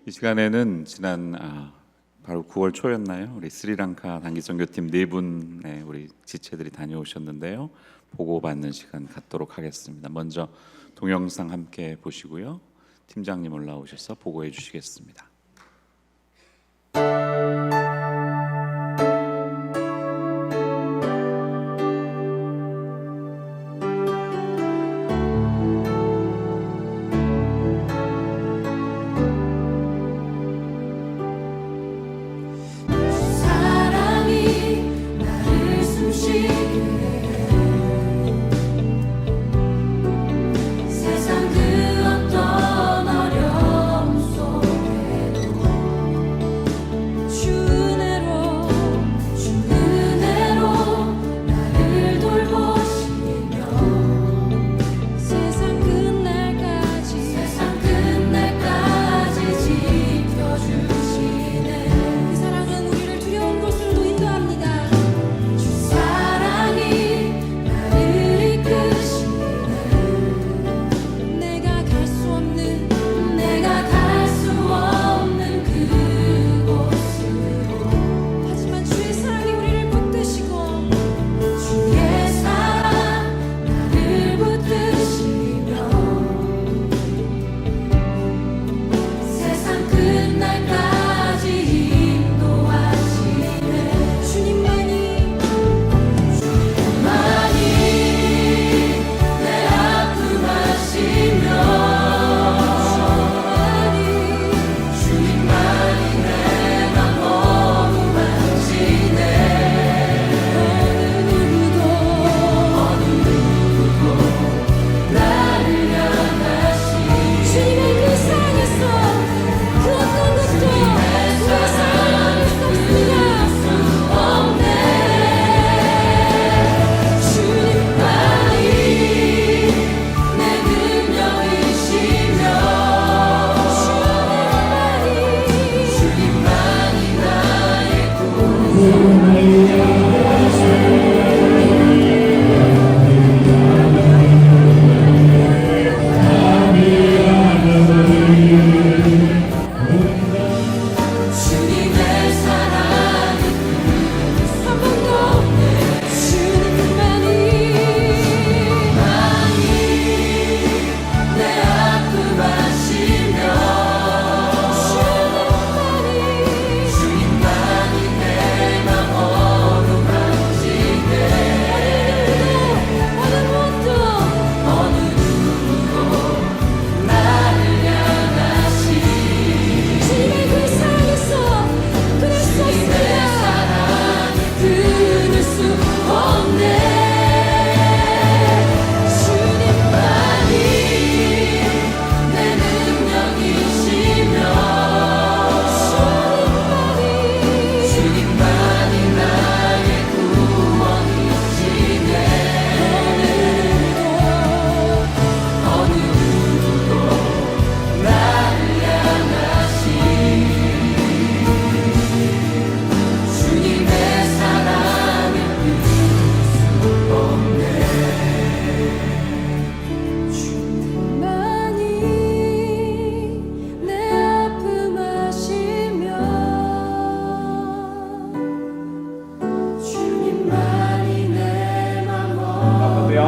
이 시간에는 지난 바로 9월 초였나요? 우리 스리랑카 단기 선교팀 4분의 우리 지체들이 다녀오셨는데요. 보고받는 시간 갖도록 하겠습니다. 먼저 동영상 함께 보시고요. 팀장님 올라오셔서 보고해 주시겠습니다.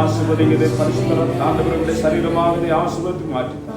ఆశీర్వదించే పరిశుద్ధ నామములో శరీరమాగని ఆశీర్వదించు మాటితా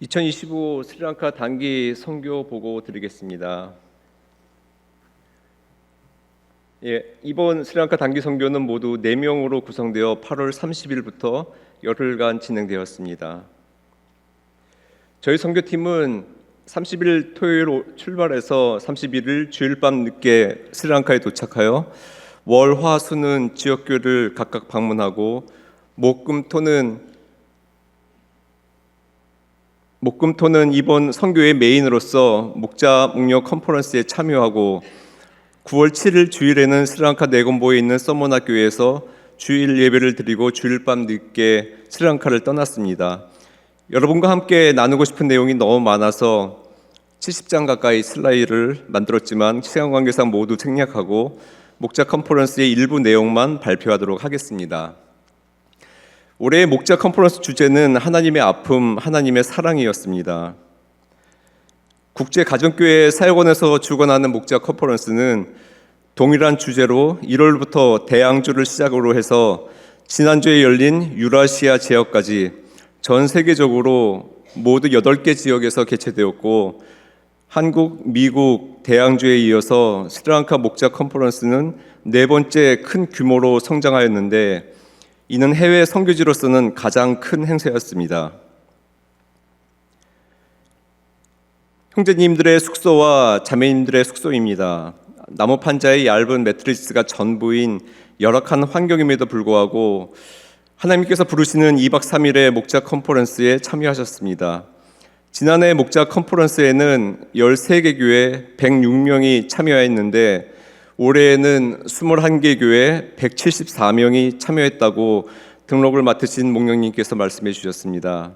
2025 스리랑카 단기 선교 보고 드리겠습니다. 이번 스리랑카 단기 선교는 모두 4명으로 구성되어 8월 30일부터 열흘간 진행되었습니다. 저희 선교팀은 30일 토요일 출발해서 31일 주일 밤 늦게 스리랑카에 도착하여 월, 화, 수는 지역교회를 각각 방문하고 목금토는 이번 선교의 메인으로서 목자 목녀 컨퍼런스에 참여하고 9월 7일 주일에는 스리랑카 네건보에 있는 서머나 교회에서 주일 예배를 드리고 주일 밤 늦게 스리랑카를 떠났습니다. 여러분과 함께 나누고 싶은 내용이 너무 많아서 70장 가까이 슬라이드를 만들었지만 시간 관계상 모두 생략하고 목자 컨퍼런스의 일부 내용만 발표하도록 하겠습니다. 올해의 목자 컨퍼런스 주제는 하나님의 아픔, 하나님의 사랑이었습니다. 국제가정교회 사역원에서 주관하는 목자 컨퍼런스는 동일한 주제로 1월부터 대양주를 시작으로 해서 지난주에 열린 유라시아 지역까지 전 세계적으로 모두 8개 지역에서 개최되었고 한국, 미국, 대양주에 이어서 스리랑카 목자 컨퍼런스는 4번째 큰 규모로 성장하였는데 이는 해외 선교지로서는 가장 큰 행사였습니다. 형제님들의 숙소와 자매님들의 숙소입니다. 나무 판자의 얇은 매트리스가 전부인 열악한 환경임에도 불구하고 하나님께서 부르시는 2박 3일의 목자 컨퍼런스에 참여하셨습니다. 지난해 목자 컨퍼런스에는 13개 교회 106명이 참여했는데 올해에는 21개 교회 174명이 참여했다고 등록을 맡으신 목령님께서 말씀해 주셨습니다.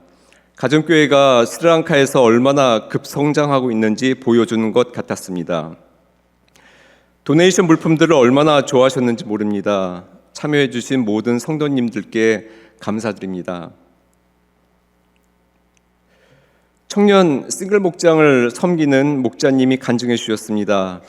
가정교회가 스리랑카에서 얼마나 급성장하고 있는지 보여주는 것 같았습니다. 도네이션 물품들을 얼마나 좋아하셨는지 모릅니다. 참여해 주신 모든 성도님들께 감사드립니다. 청년 싱글 목장을 섬기는 목자님이 간증해 주셨습니다.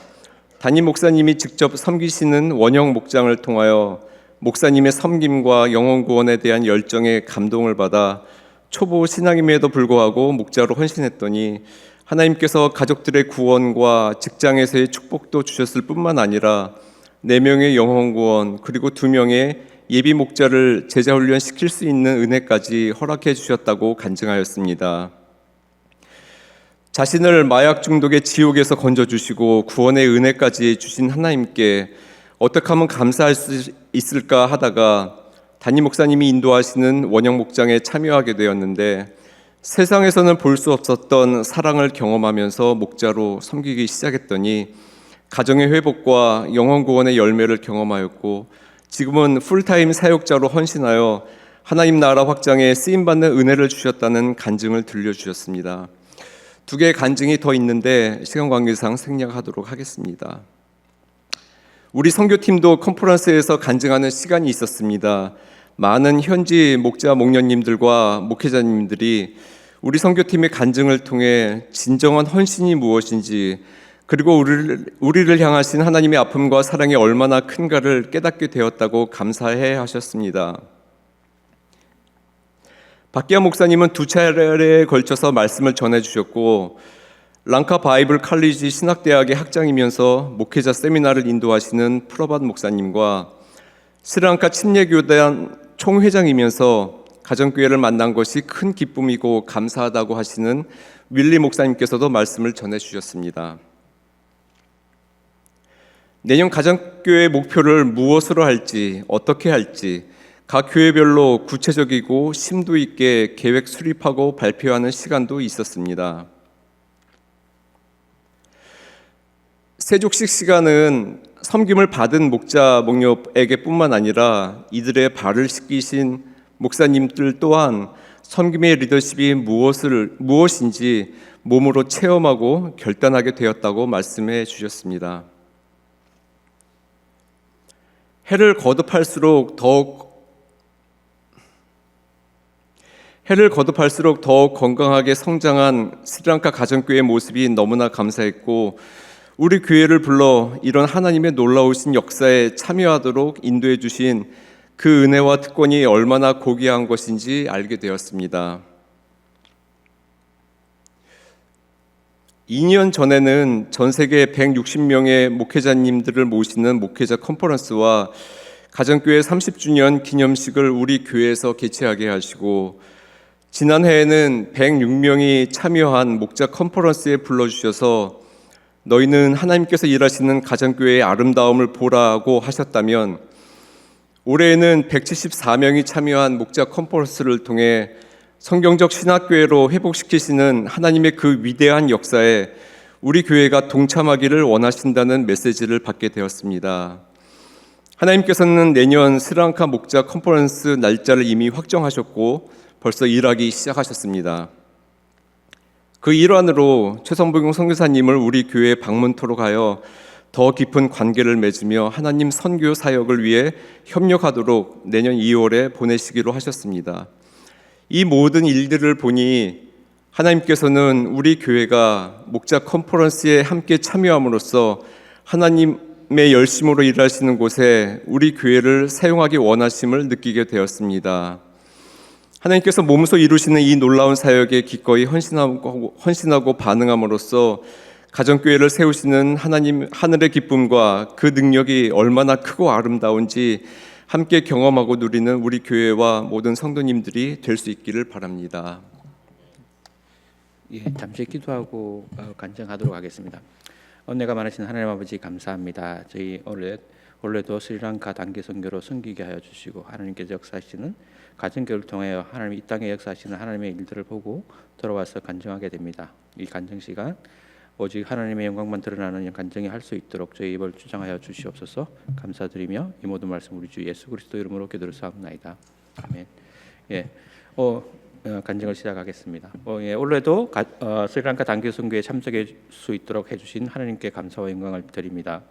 담임 목사님이 직접 섬기시는 원형 목장을 통하여 목사님의 섬김과 영혼 구원에 대한 열정에 감동을 받아 초보 신앙임에도 불구하고 목자로 헌신했더니 하나님께서 가족들의 구원과 직장에서의 축복도 주셨을 뿐만 아니라 4명의 영혼 구원 그리고 2명의 예비 목자를 제자 훈련시킬 수 있는 은혜까지 허락해 주셨다고 간증하였습니다. 자신을 마약 중독의 지옥에서 건져주시고 구원의 은혜까지 주신 하나님께 어떻게 하면 감사할 수 있을까 하다가 담임 목사님이 인도하시는 원형 목장에 참여하게 되었는데 세상에서는 볼 수 없었던 사랑을 경험하면서 목자로 섬기기 시작했더니 가정의 회복과 영혼 구원의 열매를 경험하였고 지금은 풀타임 사역자로 헌신하여 하나님 나라 확장에 쓰임받는 은혜를 주셨다는 간증을 들려주셨습니다. 2개의 간증이 더 있는데 시간 관계상 생략하도록 하겠습니다. 우리 선교팀도 컨퍼런스에서 간증하는 시간이 있었습니다. 많은 현지 목자 목녀님들과 목회자님들이 우리 선교팀의 간증을 통해 진정한 헌신이 무엇인지 그리고 우리를 향하신 하나님의 아픔과 사랑이 얼마나 큰가를 깨닫게 되었다고 감사해 하셨습니다. 박기아 목사님은 2차례에 걸쳐서 말씀을 전해주셨고 랑카 바이블 칼리지 신학대학의 학장이면서 목회자 세미나를 인도하시는 프로밭 목사님과 스리랑카 침례교단 총회장이면서 가정교회를 만난 것이 큰 기쁨이고 감사하다고 하시는 윌리 목사님께서도 말씀을 전해주셨습니다. 내년 가정교회 목표를 무엇으로 할지 어떻게 할지 각 교회별로 구체적이고 심도 있게 계획 수립하고 발표하는 시간도 있었습니다. 세족식 시간은 섬김을 받은 목자 목녀에게 뿐만 아니라 이들의 발을 씻기신 목사님들 또한 섬김의 리더십이 무엇인지 몸으로 체험하고 결단하게 되었다고 말씀해 주셨습니다. 해를 거듭할수록 더욱 건강하게 성장한 스리랑카 가정교회의 모습이 너무나 감사했고 우리 교회를 불러 이런 하나님의 놀라우신 역사에 참여하도록 인도해 주신 그 은혜와 특권이 얼마나 고귀한 것인지 알게 되었습니다. 2년 전에는 전 세계 160명의 목회자님들을 모시는 목회자 컨퍼런스와 가정교회 30주년 기념식을 우리 교회에서 개최하게 하시고, 지난해에는 106명이 참여한 목자 컨퍼런스에 불러주셔서 너희는 하나님께서 일하시는 가정교회의 아름다움을 보라고 하셨다면, 올해에는 174명이 참여한 목자 컨퍼런스를 통해 성경적 신학교회로 회복시키시는 하나님의 그 위대한 역사에 우리 교회가 동참하기를 원하신다는 메시지를 받게 되었습니다. 하나님께서는 내년 스리랑카 목자 컨퍼런스 날짜를 이미 확정하셨고 벌써 일하기 시작하셨습니다. 그 일환으로 최성봉 선교사님을 우리 교회 방문토록 하여 더 깊은 관계를 맺으며 하나님 선교 사역을 위해 협력하도록 내년 2월에 보내시기로 하셨습니다. 이 모든 일들을 보니 하나님께서는 우리 교회가 목자 컨퍼런스에 함께 참여함으로써 하나님의 열심으로 일하시는 곳에 우리 교회를 사용하기 원하심을 느끼게 되었습니다. 하나님께서 몸소 이루시는 이 놀라운 사역에 기꺼이 헌신하고 반응함으로써 가정교회를 세우시는 하나님 하늘의 기쁨과 그 능력이 얼마나 크고 아름다운지 함께 경험하고 누리는 우리 교회와 모든 성도님들이 될 수 있기를 바랍니다. 예, 잠시 기도하고 간증하도록 하겠습니다. 은혜가 많으신 하나님 아버지 감사합니다. 저희 올해도 스리랑카 단기 선교로 섬기게 하여 주시고 하나님께서 역사하시는 가정교회를 통하여 하나님 이 땅에 역사하시는 하나님의 일들을 보고 돌아와서 간증하게 됩니다. 이 간증 시간 오직 하나님의 영광만 드러나는 간증이 할 수 있도록 저희 입을 주장하여 주시옵소서. 감사드리며 이 모든 말씀 우리 주 예수 그리스도 이름으로 기도드리옵나이다. 아멘. 예, 간증을 시작하겠습니다. 올해도 스리랑카 단기 선교에 참석할 수 있도록 해주신 하나님께 감사와 영광을 드립니다.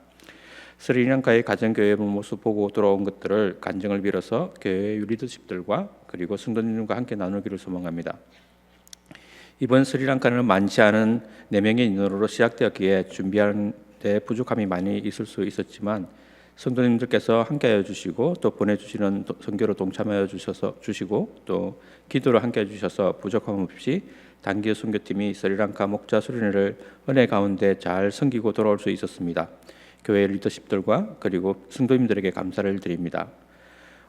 스리랑카의 가정교회 모습 보고 돌아온 것들을 간증을 빌어서 교회 리더십들과 그리고 성도님과 함께 나누기를 소망합니다. 이번 스리랑카는 많지 않은 4명의 인원으로 시작되었기에 준비하는 데 부족함이 많이 있을 수 있었지만 성도님들께서 함께하여 주시고 또 보내주시는 선교로 동참하여 주시고 또 기도로 함께해 주셔서 부족함 없이 단기 선교팀이 스리랑카 목자 수련회를 은혜 가운데 잘 섬기고 돌아올 수 있었습니다. 교회 리더십들과 그리고 성도님들에게 감사를 드립니다.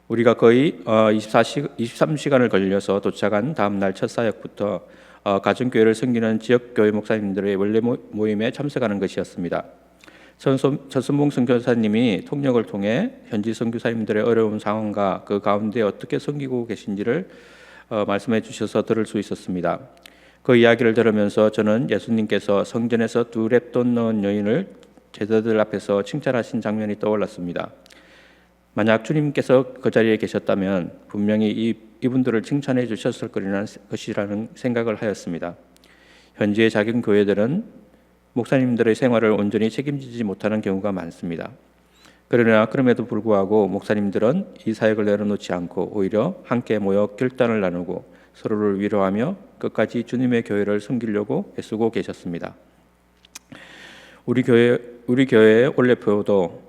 우리가 거의 23시간을 걸려서 도착한 다음 날 첫 사역부터 가정교회를 섬기는 지역교회 목사님들의 원래 모임에 참석하는 것이었습니다. 전순봉 선교사님이 통역을 통해 현지 선교사님들의 어려운 상황과 그 가운데 어떻게 섬기고 계신지를 말씀해 주셔서 들을 수 있었습니다. 그 이야기를 들으면서 저는 예수님께서 성전에서 2랩돈 넣은 여인을 제자들 앞에서 칭찬하신 장면이 떠올랐습니다. 만약 주님께서 그 자리에 계셨다면 분명히 이분들을 칭찬해 주셨을 것이라는 생각을 하였습니다. 현지의 작은 교회들은 목사님들의 생활을 온전히 책임지지 못하는 경우가 많습니다. 그러나 그럼에도 불구하고 목사님들은 이 사역을 내려놓지 않고 오히려 함께 모여 결단을 나누고 서로를 위로하며 끝까지 주님의 교회를 섬기려고 애쓰고 계셨습니다. 우리 교회의 원래표도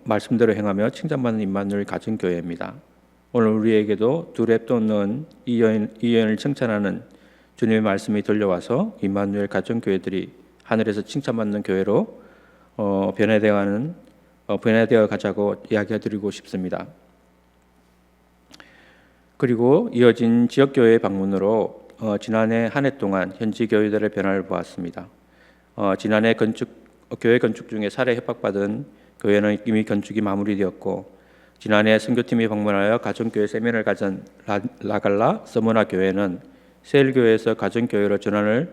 말씀대로 행하며 칭찬받는 임마누엘 가정교회입니다. 오늘 우리에게도 2랩돈 넣은 이 여인을 칭찬하는 주님의 말씀이 들려와서 임마누엘 가정교회들이 하늘에서 칭찬받는 교회로 변화되어 가자고 이야기해드리고 싶습니다. 그리고 이어진 지역교회 방문으로 지난해 한 해 동안 현지 교회들의 변화를 보았습니다. 지난해 교회 건축 중에 살해 협박받은 교회는 이미 건축이 마무리되었고, 지난해 선교팀이 방문하여 가정교회 세면을 가진 라갈라 서머나 교회는 세일교회에서 가정교회로 전환을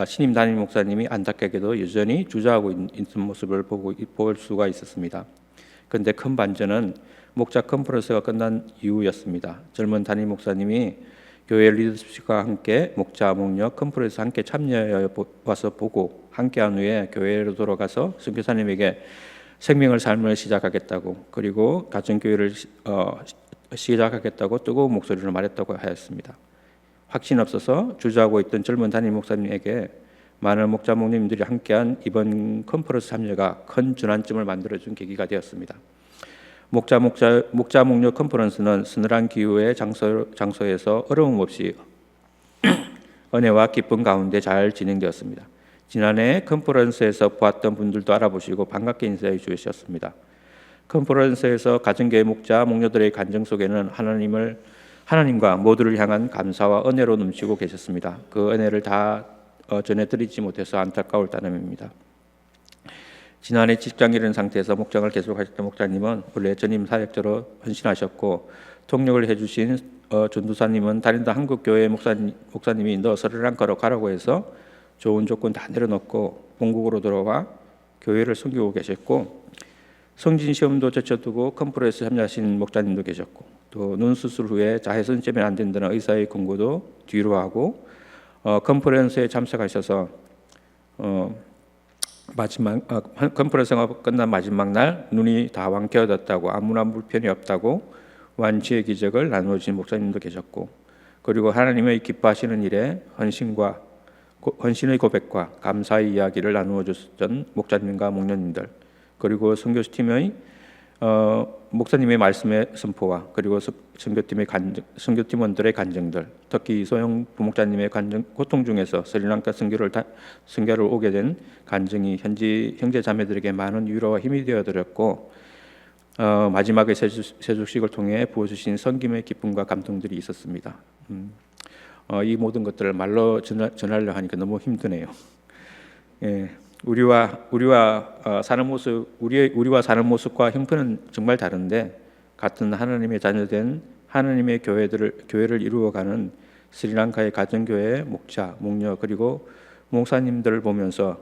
신임 담임 목사님이 안타깝게도 여전히 주저하고 있는 모습을 볼 수가 있었습니다. 그런데 큰 반전은 목자 컨퍼런스가 끝난 이후였습니다. 젊은 담임 목사님이 교회 리더십과 함께 목자 목력 컨퍼런스 함께 참여해 와서 보고 함께한 후에 교회로 돌아가서 선교사님에게 생명을 삶을 시작하겠다고, 그리고 가정교회를 시작하겠다고 뜨거운 목소리로 말했다고 하였습니다. 확신 없어서 주저하고 있던 젊은 담임 목사님에게 많은 목자 목님들이 함께한 이번 컨퍼런스 참여가 큰 전환점을 만들어준 계기가 되었습니다. 목자 목력 컨퍼런스는 서늘한 기후의 장소에서 어려움 없이 은혜와 기쁨 가운데 잘 진행되었습니다. 지난해 컨퍼런스에서 보았던 분들도 알아보시고 반갑게 인사해 주셨습니다. 컨퍼런스에서 가정교회 목자, 목녀들의 간증 속에는 하나님과 모두를 향한 감사와 은혜로 넘치고 계셨습니다. 그 은혜를 다 전해드리지 못해서 안타까울 따름입니다. 지난해 직장 잃은 상태에서 목장을 계속하셨던 목자님은 원래 전임 사역자로 헌신하셨고, 통역을 해주신 전도사님은 다른다 한국교회 목사님이 너 스리랑카로 가라고 해서 좋은 조건 다 내려놓고 본국으로 돌아와 교회를 섬기고 계셨고, 성진 시험도 제쳐두고 컨퍼런스 참여하신 목자님도 계셨고, 또 눈 수술 후에 자외선 때문에 안 된다는 의사의 권고도 뒤로 하고 컨퍼런스에 참석하셔서 컨퍼런스가 끝난 마지막 날 눈이 다 완쾌되었다고, 아무런 불편이 없다고 완치의 기적을 나누어주신 목사님도 계셨고, 그리고 하나님의 기뻐하시는 일에 헌신의 고백과 감사의 이야기를 나누어 주셨던 목자님과 목녀님들, 그리고 선교팀의 목사님의 말씀의 선포와 그리고 선교팀원들의 간증들, 특히 이소영 부목자님의 고통 중에서 스리랑카 선교를 오게 된 간증이 현지 형제 자매들에게 많은 위로와 힘이 되어드렸고, 마지막에 세주식을 통해 부어주신 성김의 기쁨과 감동들이 있었습니다. 이 모든 것들을 말로 전하려 하니까 너무 힘드네요. 예, 우리와 사는 모습과 형편은 정말 다른데, 같은 하나님의 자녀된 하나님의 교회를 이루어가는 스리랑카의 가정교회 목자, 목녀, 그리고 목사님들을 보면서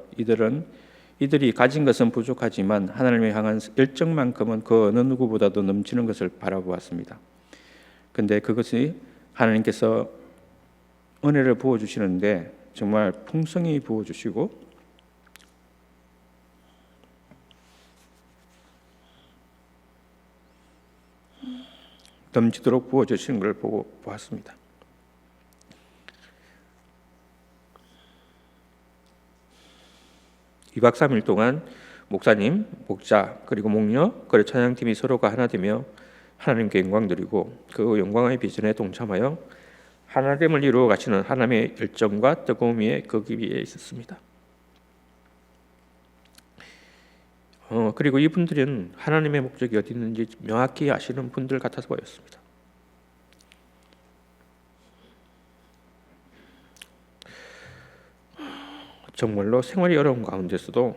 이들이 가진 것은 부족하지만 하나님을 향한 열정만큼은 그 어느 누구보다도 넘치는 것을 바라보았습니다. 근데 그것이 하나님께서 은혜를 부어주시는데 정말 풍성히 부어주시고, 넘치도록 부어주시는 걸 보았습니다. (2박 3일) 동안 목사님, 목자, 그리고 목녀, 그리고 찬양팀이 서로가 하나 되며 하나님께 영광 드리고, 그 영광의 비전에 동참하여 하나됨을 이루어 가시는 하나님의 열정과 뜨거움이 거기 위에 있었습니다. 그리고 이분들은 하나님의 목적이 어디 있는지 명확히 아시는 분들 같아서 보였습니다. 정말로 생활이 어려운 가운데서도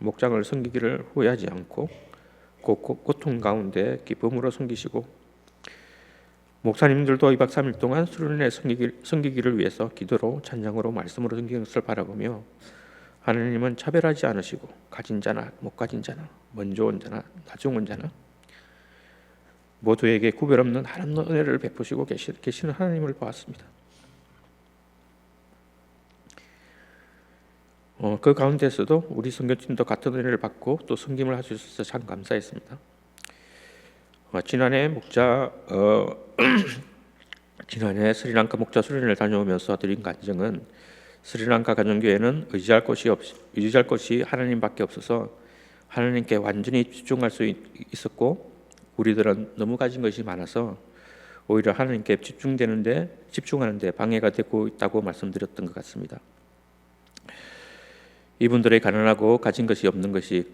목장을 섬기기를 후회하지 않고 고통 가운데 기쁨으로 섬기시고, 목사님들도 2박 3일 동안 수련회 섬기기를 위해서 기도로, 찬양으로, 말씀으로 섬기는 것을 바라보며, 하나님은 차별하지 않으시고 가진 자나 못 가진 자나 먼저 온 자나 나중 온 자나 모두에게 구별 없는 하나님 은혜를 베푸시고 계시는 하나님을 보았습니다. 그 가운데서도 우리 선교팀도 같은 은혜를 받고 또 섬김을 할 수 있어서 참 감사했습니다. 지난해 스리랑카 목자 수련회를 다녀오면서 드린 간증은, 스리랑카 가정교회는 의지할 곳이 하나님밖에 없어서 하나님께 완전히 집중할 수 있었고, 우리들은 너무 가진 것이 많아서 오히려 하나님께 집중하는데 방해가 되고 있다고 말씀드렸던 것 같습니다. 이분들의 가난하고 가진 것이 없는 것이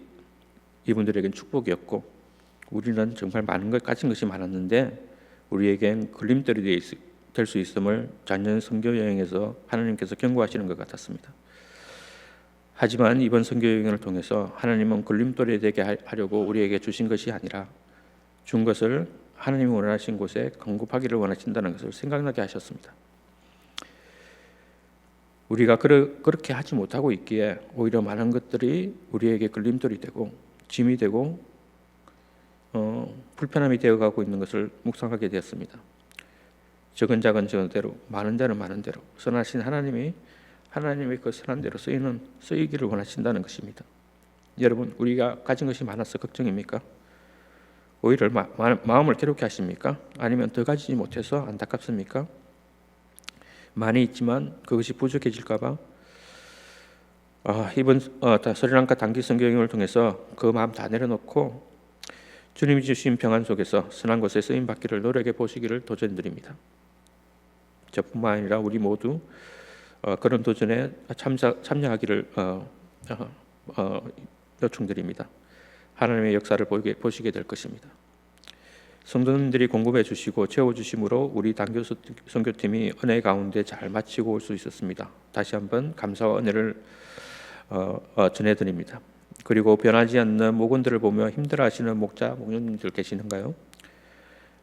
이분들에겐 축복이었고, 우리는 정말 많은 것 가진 것이 많았는데 우리에겐 걸림돌이 될 수 있음을 작년 선교 여행에서 하나님께서 경고하시는 것 같았습니다. 하지만 이번 선교 여행을 통해서 하나님은 걸림돌이 되게 하려고 우리에게 주신 것이 아니라 준 것을 하나님이 원하신 곳에 공급하기를 원하신다는 것을 생각나게 하셨습니다. 우리가 그렇게 하지 못하고 있기에 오히려 많은 것들이 우리에게 걸림돌이 되고 짐이 되고 불편함이 되어가고 있는 것을 묵상하게 되었습니다. 적은 자는 적은 대로, 많은 자는 많은 대로, 선하신 하나님의 그 선한 대로 쓰이기를 원하신다는 것입니다. 여러분, 우리가 가진 것이 많아서 걱정입니까? 오히려 마음을 괴롭게 하십니까? 아니면 더 가지지 못해서 안타깝습니까? 많이 있지만 그것이 부족해질까 봐 이번 스리랑카 단기 선교 여행을 통해서 그 마음 다 내려놓고 주님이 주신 평안 속에서 선한 곳에 쓰임 받기를 노력해 보시기를 도전드립니다. 저뿐만 아니라 우리 모두 그런 도전에 참여하기를 요청드립니다. 하나님의 역사를 보시게 될 것입니다. 성도님들이 공급해 주시고 채워 주심으로 우리 단교 선교팀이 은혜 가운데 잘 마치고 올 수 있었습니다. 다시 한번 감사와 은혜를 전해드립니다. 그리고 변하지 않는 목원들을 보며 힘들어하시는 목사님들 계시는가요?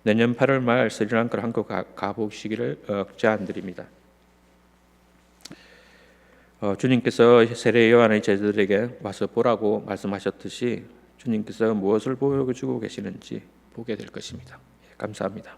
내년 8월 말 스리랑카를 한국 가보시기를 제안드립니다. 주님께서 세례 요한의 제자들에게 와서 보라고 말씀하셨듯이 주님께서 무엇을 보여주고 계시는지 보게 될 것입니다. 감사합니다.